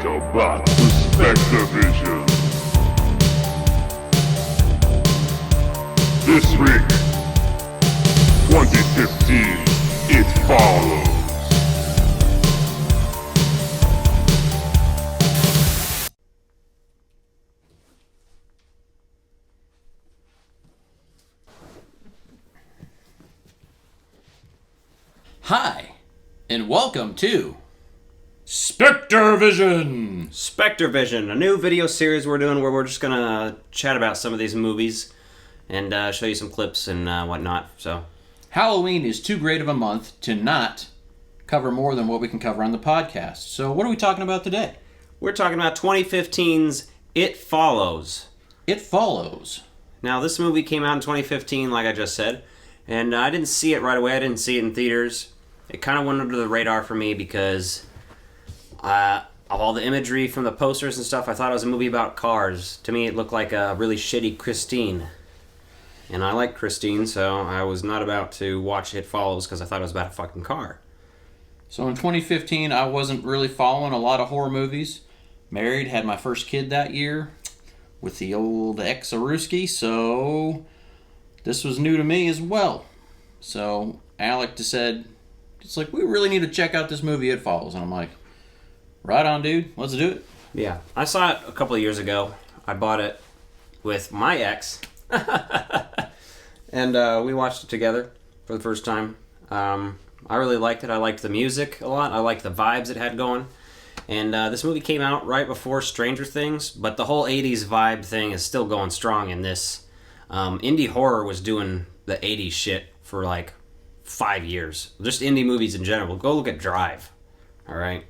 about the SpectreVision. This week, 2015, It Follows. Hi, and welcome to SpectreVision! SpectreVision, a new video series we're doing where we're just gonna chat about some of these movies and show you some clips and whatnot. So, Halloween is too great of a month to not cover more than what we can cover on the podcast. So what are we talking about today? we're talking about 2015's It Follows. It Follows. Now, this movie came out in 2015, like I just said, and I didn't see it right away. I didn't see it in theaters. It kind of went under the radar for me because of all the imagery from the posters and stuff. I thought it was a movie about cars. To me, it looked like a really shitty Christine. And I like Christine, so I was not about to watch It Follows because I thought it was about a fucking car. So in 2015, I wasn't really following a lot of horror movies. Married, had my first kid that year with the old ex-Aruski, so this was new to me as well. So Alec just said, it's like, we really need to check out this movie, It Follows. And I'm like, right on, dude. Let's do it. Yeah, I saw it a couple of years ago. I bought it with my ex. And we watched it together for the first time. I really liked it. I liked the music a lot. I liked the vibes it had going. And this movie came out right before Stranger Things, but the whole 80s vibe thing is still going strong in this. Indie horror was doing the 80s shit for like 5 years. Just indie movies in general. Go look at Drive. All right?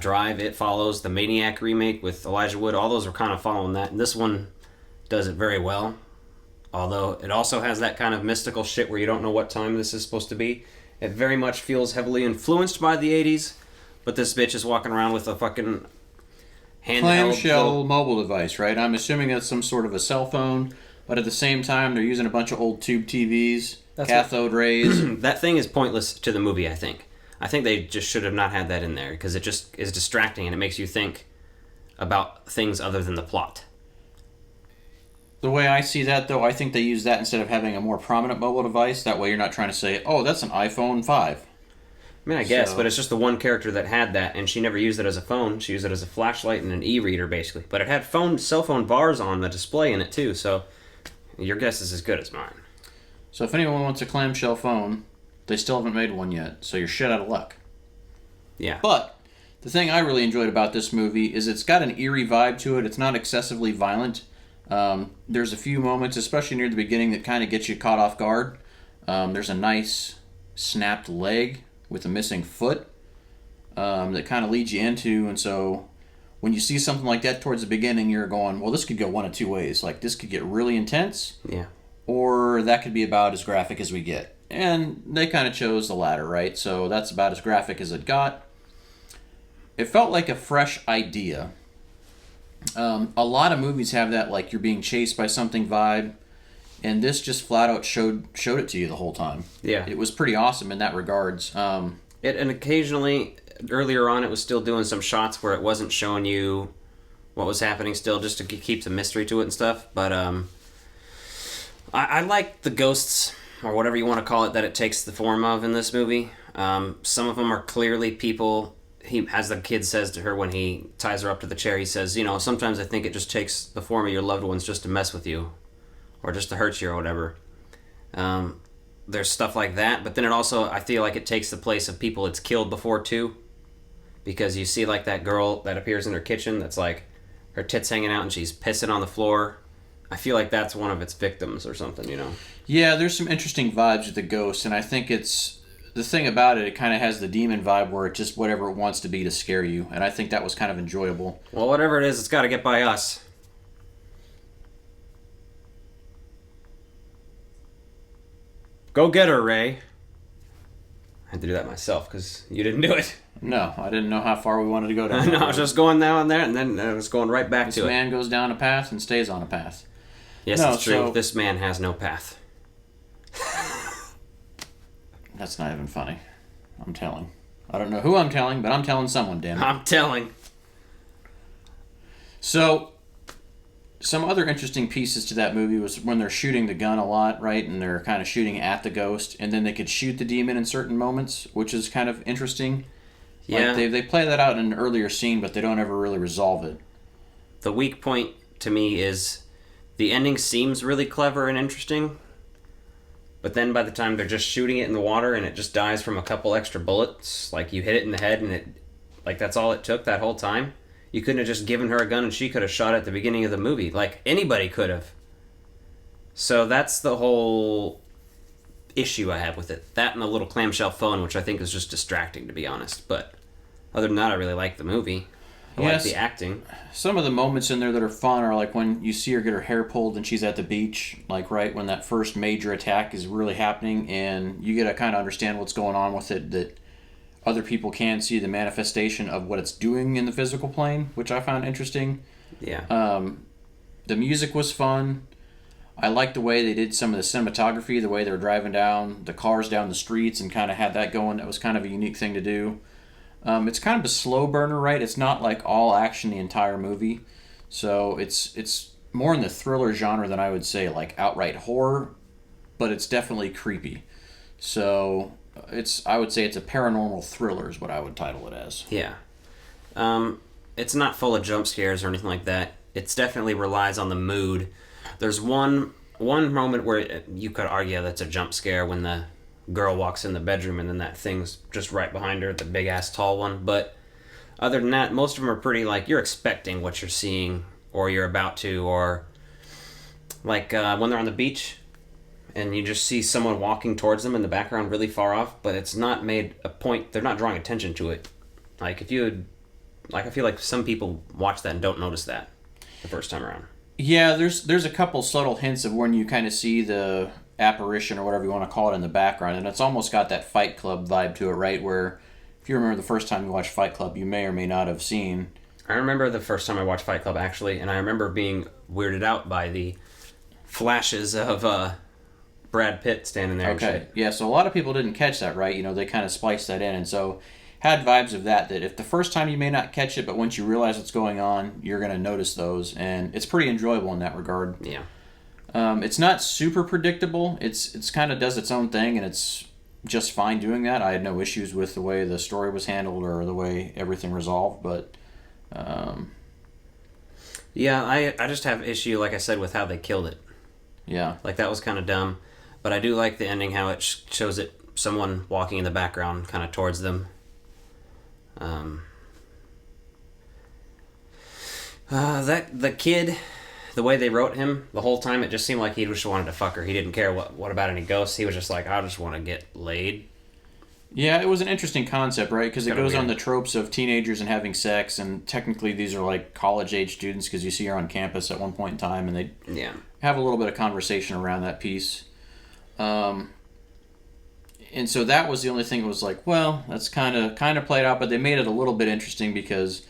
Drive, It Follows, the Maniac remake with Elijah Wood. All those were kind of following that. And this one does it very well. Although it also has that kind of mystical shit where you don't know what time this is supposed to be. It very much feels heavily influenced by the 80s. But this bitch is walking around with a fucking handheld clamshell mobile device, right? I'm assuming that's some sort of a cell phone, but at the same time, they're using a bunch of old tube TVs, cathode rays. That thing is pointless to the movie, I think. I think they just should have not had that in there because it just is distracting and it makes you think about things other than the plot. The way I see that, though, I think they use that instead of having a more prominent mobile device. That way you're not trying to say, oh, that's an iPhone 5. I mean, I guess, but it's just the one character that had that, and she never used it as a phone. She used it as a flashlight and an e-reader, basically. But it had cell phone bars on the display in it, too, so your guess is as good as mine. So if anyone wants a clamshell phone, they still haven't made one yet, so you're shit out of luck. Yeah. But the thing I really enjoyed about this movie is it's got an eerie vibe to it. It's not excessively violent. There's a few moments, especially near the beginning, that kind of get you caught off guard. There's a nice snapped leg with a missing foot that kind of leads you into, and so when you see something like that towards the beginning, you're going, well, this could go one of two ways. Like, this could get really intense, Yeah. or that could be about as graphic as we get. And they kind of chose the latter, right? So that's about as graphic as it got. It felt like a fresh idea. A lot of movies have that, like, you're being chased by something vibe, and this just flat out showed it to you the whole time. Yeah. It was pretty awesome in that regards. And occasionally, earlier on, it was still doing some shots where it wasn't showing you what was happening still, just to keep some mystery to it and stuff. But I like the ghosts, or whatever you want to call it, that it takes the form of in this movie. Some of them are clearly people. As the kid says to her when he ties her up to the chair, he says, you know, sometimes I think it just takes the form of your loved ones just to mess with you, or just to hurt you or whatever. There's stuff like that, but then it also, I feel like it takes the place of people it's killed before too, because you see like that girl that appears in her kitchen that's like her tits hanging out and she's pissing on the floor. I feel like that's one of its victims or something, you know. Yeah, there's some interesting vibes with the ghost, and I think it's the thing about it, it kind of has the demon vibe where it just whatever it wants to be to scare you, and I think that was kind of enjoyable. Well, whatever it is, it's got to get by us. Go get her, Ray. I had to do that myself because you didn't do it. No, I didn't know how far we wanted to go down. No, I was just going now and there, and then I was going right back to it. This man goes down a path and stays on a path. Yes, no, it's true. so This man has no path. that's not even funny. I'm telling. I don't know who I'm telling, but I'm telling someone, damn it. I'm telling. So, some other interesting pieces to that movie was when they're shooting the gun a lot, right? And they're kind of shooting at the ghost, and then they could shoot the demon in certain moments, which is kind of interesting. Yeah. Like they play that out in an earlier scene, but they don't ever really resolve it. The weak point to me is the ending seems really clever and interesting, but then by the time they're just shooting it in the water and it just dies from a couple extra bullets, like you hit it in the head and it, like that's all it took that whole time. You couldn't have just given her a gun and she could have shot at the beginning of the movie. Like, anybody could have. So that's the whole issue I have with it. That and the little clamshell phone, which I think is just distracting, to be honest. But other than that, I really like the movie. I like the acting. Some of the moments in there that are fun are like when you see her get her hair pulled and she's at the beach, like right when that first major attack is really happening, and you get to kind of understand what's going on with it, that other people can see the manifestation of what it's doing in the physical plane, which I found interesting. Yeah. The music was fun. I liked the way they did some of the cinematography, the way they were driving down the cars down the streets and kind of had that going. That was kind of a unique thing to do. It's kind of a slow burner, right? It's not like all action the entire movie. So it's more in the thriller genre than I would say like outright horror, but it's definitely creepy. So I would say it's a paranormal thriller is what I would title it as. Yeah. It's not full of jump scares or anything like that. It definitely relies on the mood. There's one moment where you could argue that's a jump scare when the girl walks in the bedroom and then that thing's just right behind her, the big ass tall one. But other than that, most of them are pretty like you're expecting what you're seeing or you're about to, or like when they're on the beach and you just see someone walking towards them in the background really far off, but it's not made a point, they're not drawing attention to it. Like if you would, like I feel like some people watch that and don't notice that the first time around. Yeah, there's a couple subtle hints of when you kind of see the apparition or whatever you want to call it in the background, and it's almost got that Fight Club vibe to it, right? Where if you remember the first time you watched Fight Club, you may or may not have seen. I remember the first time I watched Fight Club actually, and I remember being weirded out by the flashes of Brad Pitt standing there. Okay, and shit. yeah, so a lot of people didn't catch that, right? You know, they kind of spliced that in, and so had vibes of that if the first time you may not catch it, but once you realize what's going on, you're going to notice those, and it's pretty enjoyable in that regard. Yeah. It's not super predictable. It's kind of does its own thing, and it's just fine doing that. I had no issues with the way the story was handled or the way everything resolved, but Yeah, I just have issue, like I said, with how they killed it. yeah. Like that was kind of dumb, but I do like the ending, how it shows it someone walking in the background, kind of towards them. The kid, the way they wrote him, the whole time it just seemed like he just wanted to fuck her. He didn't care what about any ghosts. He was just like, I just want to get laid. Yeah, it was an interesting concept, right? Because it Kinda goes on weird. the tropes of teenagers and having sex, and technically these are like college-age students because you see her on campus at one point in time, and they Yeah. have a little bit of conversation around that piece. And so that was the only thing that was like, well, that's kind of played out, but they made it a little bit interesting because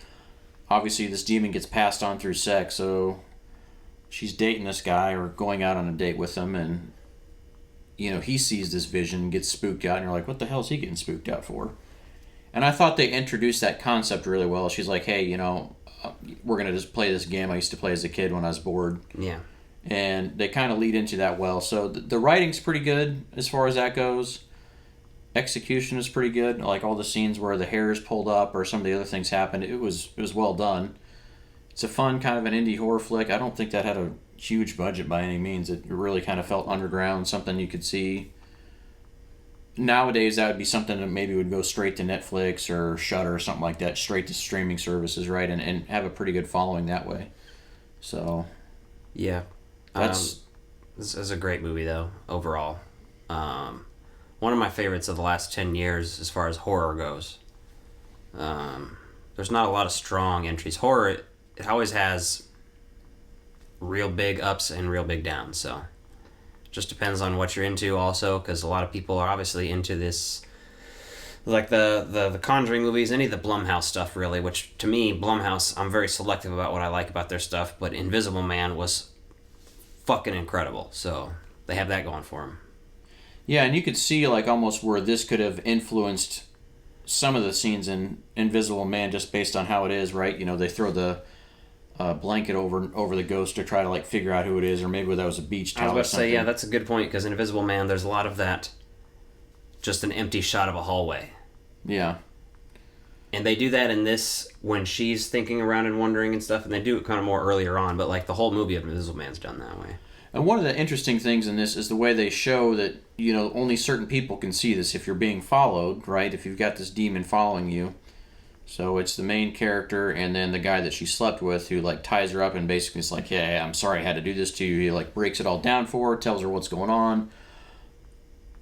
obviously this demon gets passed on through sex, so she's dating this guy or going out on a date with him, and you know, he sees this vision, gets spooked out, and you're like, what the hell is he getting spooked out for? And I thought they introduced that concept really well. She's like, hey, you know, we're going to just play this game I used to play as a kid when I was bored. Yeah. And they kind of lead into that well. So the writing's pretty good as far as that goes. Execution is pretty good. Like all the scenes where the hair is pulled up or some of the other things happened, it was well done. It's a fun kind of an indie horror flick. I don't think that had a huge budget by any means. It really kind of felt underground, something you could see. Nowadays, that would be something that maybe would go straight to Netflix or Shudder or something like that, straight to streaming services, right? And have a pretty good following that way. So, Yeah. that's... This is a great movie, though, overall. One of my favorites of the last 10 years as far as horror goes. There's not a lot of strong entries. Horror, it always has real big ups and real big downs, so just depends on what you're into also, because a lot of people are obviously into this, like the Conjuring movies, any of the Blumhouse stuff really, which to me, Blumhouse, I'm very selective about what I like about their stuff, but Invisible Man was fucking incredible, so they have that going for them. Yeah, and you could see like almost where this could have influenced some of the scenes in Invisible Man just based on how it is, right? You know, they throw the blanket over the ghost to try to like figure out who it is, or maybe that was a beach towel. I was about to or something. say, yeah, that's a good point, because in Invisible Man, there's a lot of that. Just an empty shot of a hallway. Yeah. And they do that in this when she's thinking around and wondering and stuff, and they do it kind of more earlier on, but like the whole movie of Invisible Man's done that way. And one of the interesting things in this is the way they show that, you know, only certain people can see this if you're being followed, right? If you've got this demon following you. So it's the main character and then the guy that she slept with who, like, ties her up and basically is like, hey, I'm sorry I had to do this to you. He, like, breaks it all down for her, tells her what's going on.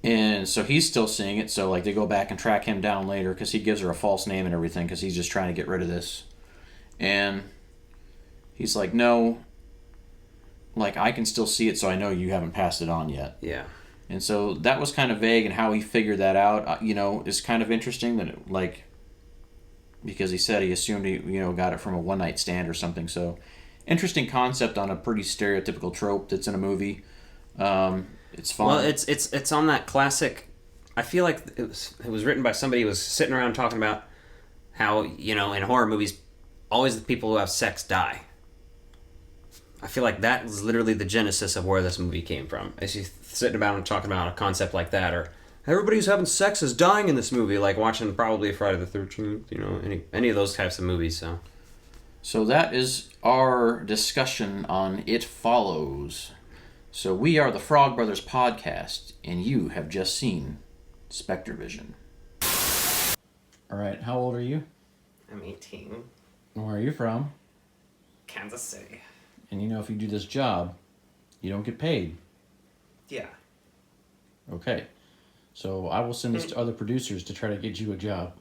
And so he's still seeing it, so, like, they go back and track him down later because he gives her a false name and everything because he's just trying to get rid of this. And he's like, no, like, I can still see it, so I know you haven't passed it on yet. Yeah. And so that was kind of vague, and how he figured that out, you know, is kind of interesting that, it, like, because he said he assumed he, you know, got it from a one-night stand or something. So interesting concept on a pretty stereotypical trope that's in a movie. It's fun. Well, it's on that classic. I feel like it was written by somebody who was sitting around talking about how, you know, in horror movies, always the people who have sex die. I feel like that was literally the genesis of where this movie came from. As you sitting about and talking about a concept like that, or everybody who's having sex is dying in this movie, like watching probably Friday the 13th, you know, any of those types of movies. So that is our discussion on It Follows. So we are the Frog Brothers Podcast, and you have just seen SpectreVision. All right, how old are you? I'm 18. Where are you from? Kansas City. And you know, if you do this job, you don't get paid. Yeah. Okay. So I will send this to other producers to try to get you a job.